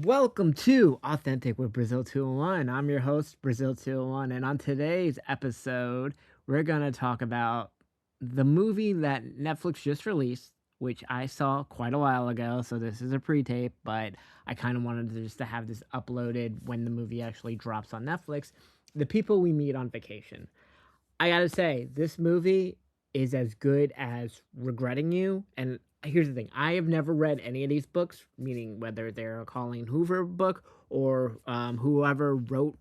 Welcome to Authentic with Brazil 201. I'm your host, Brazil 201, and on today's episode, we're going to talk about the movie that Netflix just released, which I saw quite a while ago. So this is a pre-tape, but I kind of wanted to have this uploaded when the movie actually drops on Netflix. The People We Meet on Vacation. I gotta say, this movie is as good as Regretting You. And here's the thing: I have never read any of these books, meaning whether they're a Colleen Hoover book or whoever wrote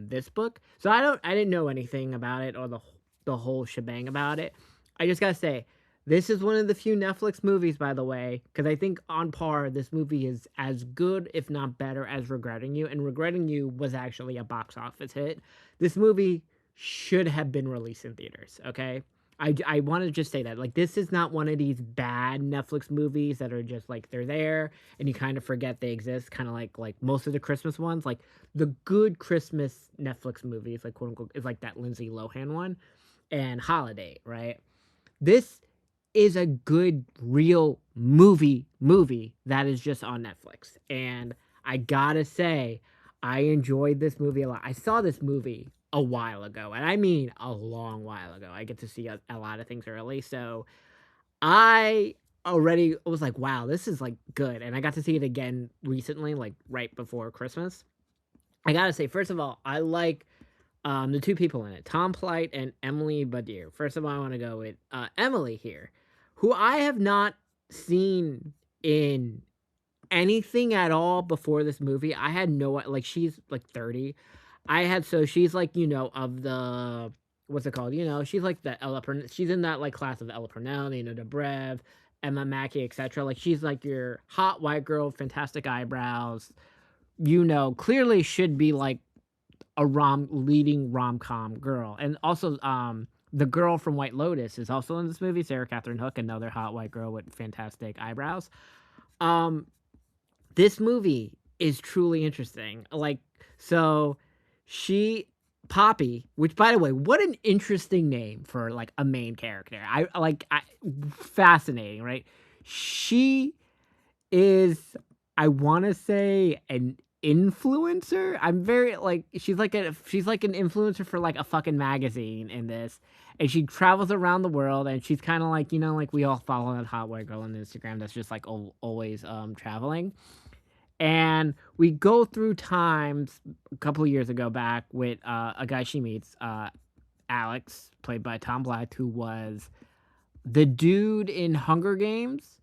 this book. So I didn't know anything about it or the whole shebang about it. I just gotta say, this is one of the few Netflix movies, by the way, because I think on par, this movie is as good, if not better, as Regretting You. And Regretting You was actually a box office hit. This movie should have been released in theaters, okay? I want to just say that. Like, this is not one of these bad Netflix movies that are just, like, they're there and you kind of forget they exist, kind of like most of the Christmas ones. Like, the good Christmas Netflix movies, like, quote-unquote, is like that Lindsay Lohan one and Holiday, right? This is a good, real movie that is just on Netflix. And I gotta say, I enjoyed this movie a lot. I saw this movie a while ago, and I mean a long while ago. I get to see a lot of things early, so I already was like, wow, this is like good. And I got to see it again recently, like right before Christmas. I gotta say, first of all, I like the two people in it, Tom Plight and Emily Badir. First of all, I want to go with Emily here, who I have not seen in anything at all before this movie. I had no, like, she's like 30. So she's like, of the, what's it called? She's like the she's in that like class of Ella Purnell, Dobrev, Emma Mackey, etc. Like, she's like your hot white girl, fantastic eyebrows, clearly should be like a leading rom-com girl. And also the girl from White Lotus is also in this movie, Sarah Catherine Hook, another hot white girl with fantastic eyebrows. Um this movie is truly interesting. Like, so she Poppy, which, by the way, what an interesting name for like a main character. Fascinating, right? She is, I want to say, an influencer. I'm very like, she's like an influencer for like a fucking magazine in this, and she travels around the world, and she's kind of like, like we all follow that hot white girl on Instagram that's just like always traveling. And we go through times a couple of years ago back with a guy she meets, Alex, played by Tom Black, who was the dude in Hunger Games,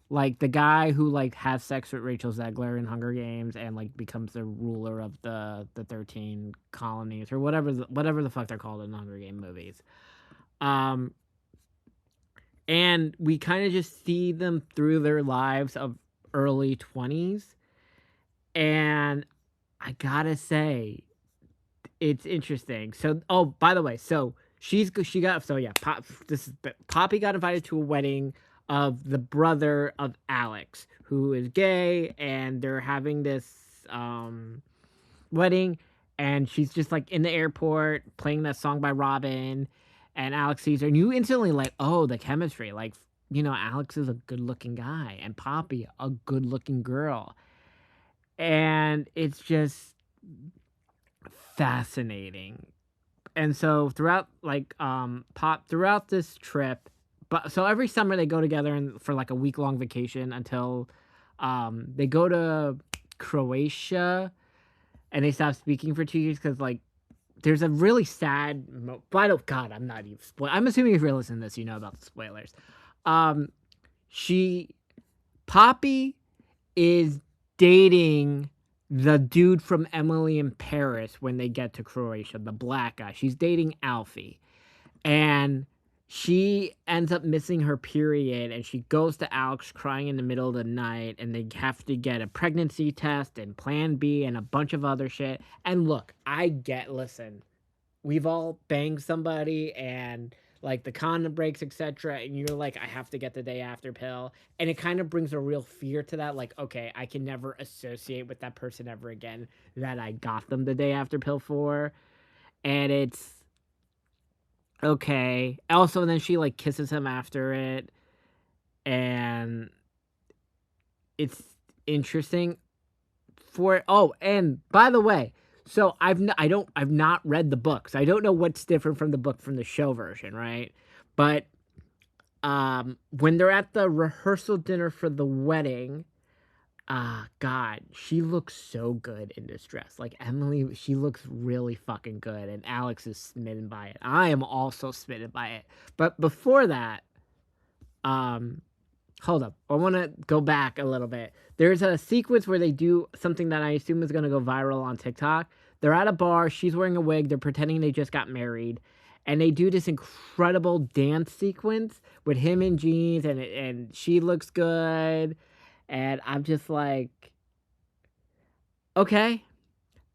like the guy who like has sex with Rachel Zegler in Hunger Games and like becomes the ruler of the 13 colonies or whatever the fuck they're called in the Hunger Game movies. Um and we kind of just see them through their lives of early 20s, and I gotta say, it's interesting. So, oh, by the way, so she got, so yeah, Poppy got invited to a wedding of the brother of Alex, who is gay, and they're having this wedding, and she's just like in the airport playing that song by Robin, and Alex sees her, and you instantly like, oh, the chemistry, like, Alex is a good looking guy, and Poppy a good looking girl, and it's just fascinating. And so throughout throughout this trip, but so every summer they go together and for like a week long vacation until they go to Croatia, and they stop speaking for 2 years because like there's a really sad but God, I'm not even I'm assuming if you're listening to this, you know about the spoilers. um she Poppy is dating the dude from Emily in Paris when they get to Croatia, the black guy. She's dating Alfie. And she ends up missing her period, and she goes to Alex crying in the middle of the night, and they have to get a pregnancy test and plan B and a bunch of other shit. And look, listen, we've all banged somebody and like the condom breaks, etc., and you're like, I have to get the day after pill, and it kind of brings a real fear to that, like, okay, I can never associate with that person ever again that I got them the day after pill for. And it's okay. Also, then she like kisses him after it, and it's interesting. for oh, and by the way, so I've not read the books. I don't know what's different from the book from the show version, right? But when they're at the rehearsal dinner for the wedding, God, she looks so good in this dress. Like Emily, she looks really fucking good, and Alex is smitten by it. I am also smitten by it. But before that, um, hold up. I want to go back a little bit. There's a sequence where they do something that I assume is going to go viral on TikTok. They're at a bar. She's wearing a wig. They're pretending they just got married. And they do this incredible dance sequence with him in jeans, and she looks good. And I'm just like, okay.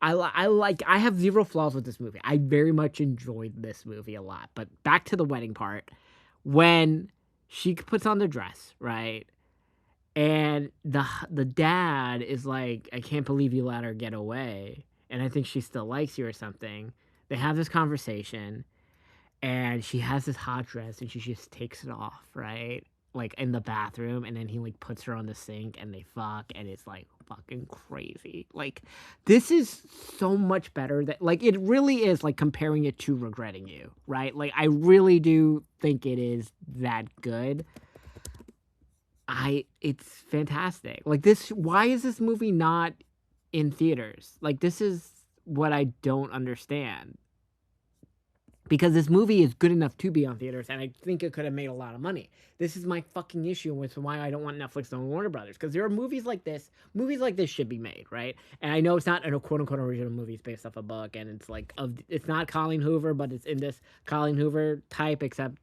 I have zero flaws with this movie. I very much enjoyed this movie a lot. But back to the wedding part. When she puts on the dress, right? And the dad is like, I can't believe you let her get away. And I think she still likes you or something. They have this conversation, and she has this hot dress, and she just takes it off, right? Like in the bathroom, and then he like puts her on the sink, and they fuck, and it's like fucking crazy. Like this is so much better that like it really is like comparing it to Regretting You, right? Like I really do think it is that good. It's fantastic. Like this, why is this movie not in theaters? Like this is what I don't understand. Because this movie is good enough to be on theaters, and I think it could have made a lot of money. This is my fucking issue with why I don't want Netflix to own Warner Brothers. Because there are movies like this should be made, right? And I know it's not a quote unquote original movie, it's based off a book, and it's like it's not Colleen Hoover, but it's in this Colleen Hoover type, except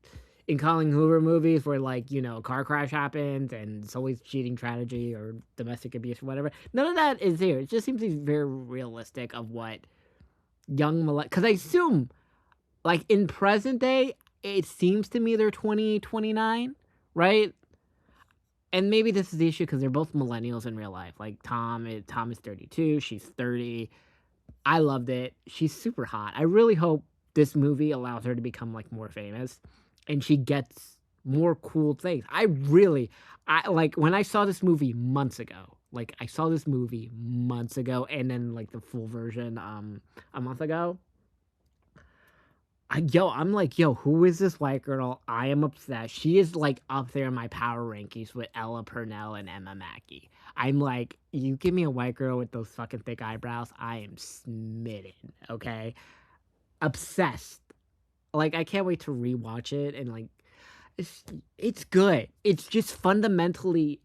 in Colleen Hoover movies where like, you know, a car crash happens and it's always cheating tragedy or domestic abuse or whatever. None of that is here. It just seems to be very realistic of what because I assume like in present day, it seems to me they're 20, 29, right? And maybe this is the issue because they're both millennials in real life. Like Tom is 32, she's 30. I loved it. She's super hot. I really hope this movie allows her to become like more famous and she gets more cool things. I like when I saw this movie months ago. Like I saw this movie months ago and then like the full version a month ago. I'm like, yo, who is this white girl? I am obsessed. She is like up there in my power rankings with Ella Purnell and Emma Mackey. I'm like, you give me a white girl with those fucking thick eyebrows, I am smitten. Okay, obsessed. Like, I can't wait to rewatch it and like, it's it's good. It's just fundamentally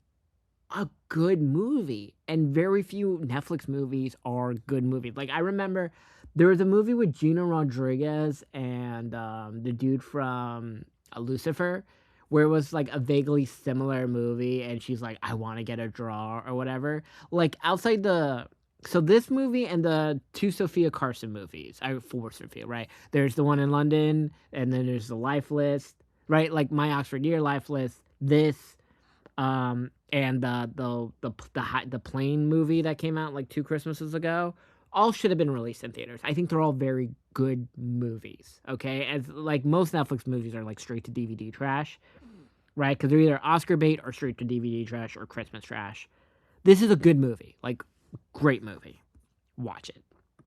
a good movie, and very few Netflix movies are good movies. Like I remember there was a movie with Gina Rodriguez and the dude from Lucifer, where it was like a vaguely similar movie, and she's like, "I want to get a draw" or whatever. Like outside the so this movie and the two Sophia Carson movies, for Sophia, right? There's the one in London, and then there's the Life List, right? Like My Oxford Year, Life List, this and the plane movie that came out like 2 Christmases ago, all should have been released in theaters. I think they're all very good movies. Okay, as like most Netflix movies are like straight to DVD trash, right? Because they're either Oscar bait or straight to DVD trash or Christmas trash. This is a good movie, like great movie. Watch it.